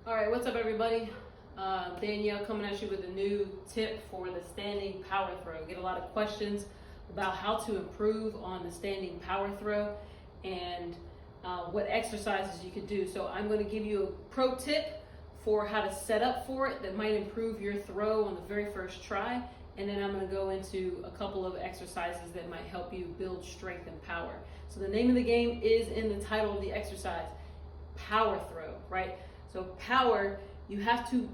All right, what's up, everybody? Danielle coming at you with a new tip for the standing power throw. Get a lot of questions about how to improve on the standing power throw and what exercises you could do. So I'm going to give you a pro tip for how to set up for it that might improve your throw on the very first try. And then I'm going to go into a couple of exercises that might help you build strength and power. So the name of the game is in the title of the exercise, power throw, right? So power, you have to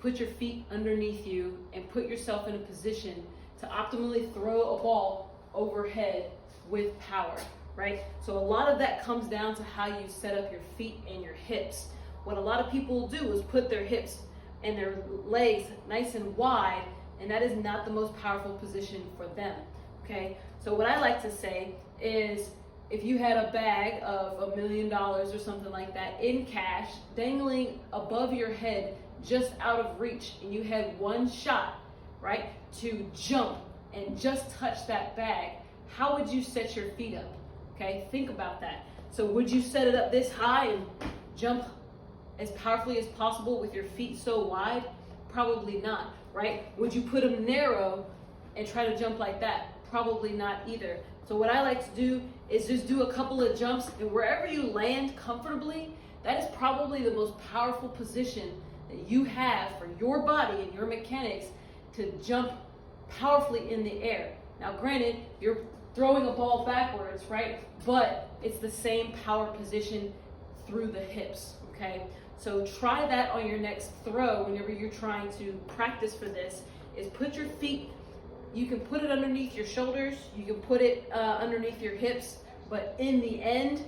put your feet underneath you and put yourself in a position to optimally throw a ball overhead with power, right? So a lot of that comes down to how you set up your feet and your hips. What a lot of people do is put their hips and their legs nice and wide, and that is not the most powerful position for them, okay? So what I like to say is, if you had a bag of $1 million or something like that in cash dangling above your head just out of reach, and you had one shot, right, to jump and just touch that bag, how would you set your feet up? Okay, think about that. So would you set it up this high and jump as powerfully as possible with your feet so wide? Probably not, right? Would you put them narrow and try to jump like that? Probably not either. So what I like to do is just do a couple of jumps, and wherever you land comfortably, that is probably the most powerful position that you have for your body and your mechanics to jump powerfully in the air. Now granted, you're throwing a ball backwards, right? But it's the same power position through the hips, okay? So try that on your next throw whenever you're trying to practice for this, is put your feet, you can put it underneath your shoulders, you can put it underneath your hips, but in the end,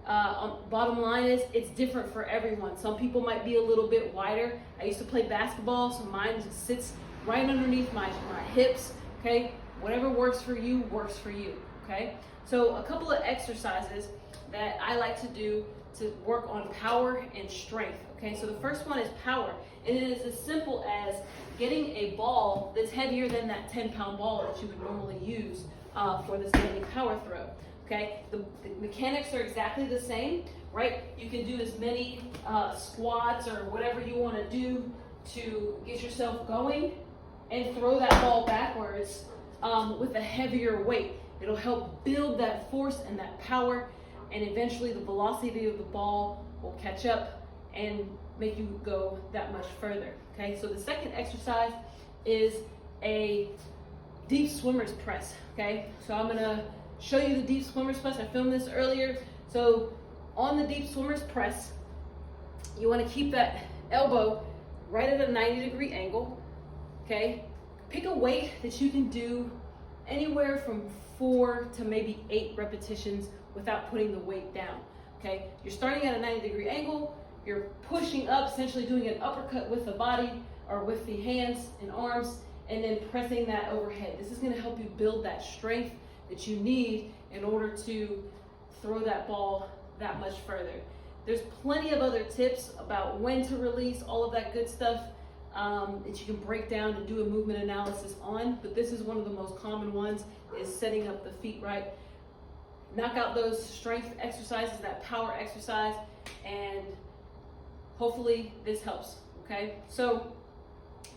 bottom line is, it's different for everyone. Some people might be a little bit wider. I used to play basketball, so mine just sits right underneath my hips, okay? Whatever works for you, okay? So a couple of exercises that I like to do to work on power and strength, okay? So the first one is power, and it is as simple as getting a ball that's heavier than that 10-pound ball that you would normally use for the standing power throw, okay? The mechanics are exactly the same, right? You can do as many squats or whatever you want to do to get yourself going and throw that ball backwards with a heavier weight. It'll help build that force and that power, and eventually the velocity of the ball will catch up and make you go that much further, okay? So the second exercise is a deep swimmer's press, okay? So I'm gonna show you the deep swimmer's press. I filmed this earlier. So on the deep swimmer's press, you wanna keep that elbow right at a 90-degree angle, okay? Pick a weight that you can do anywhere from 4 to maybe 8 repetitions without putting the weight down, okay? You're starting at a 90-degree angle, you're pushing up, essentially doing an uppercut with the body or with the hands and arms, and then pressing that overhead. This is gonna help you build that strength that you need in order to throw that ball that much further. There's plenty of other tips about when to release, all of that good stuff that you can break down and do a movement analysis on, but this is one of the most common ones, is setting up the feet right. Knock out those strength exercises, that power exercise, and hopefully this helps, okay? So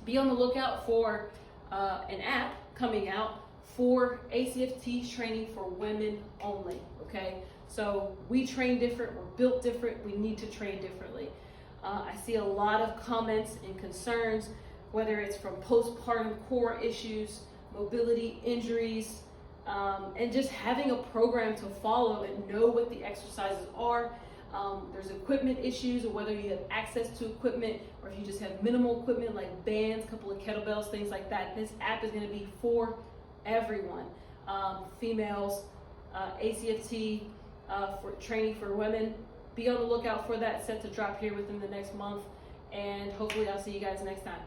be on the lookout for an app coming out for ACFT training for women only, okay? So we train different, we're built different, we need to train differently. I see a lot of comments and concerns, whether it's from postpartum core issues, mobility injuries, and just having a program to follow and know what the exercises are. There's equipment issues, or whether you have access to equipment, or if you just have minimal equipment like bands, a couple of kettlebells, things like that. This app is going to be for everyone, females, ACFT, for training for women. Be on the lookout for that, set to drop here within the next month, and hopefully I'll see you guys next time.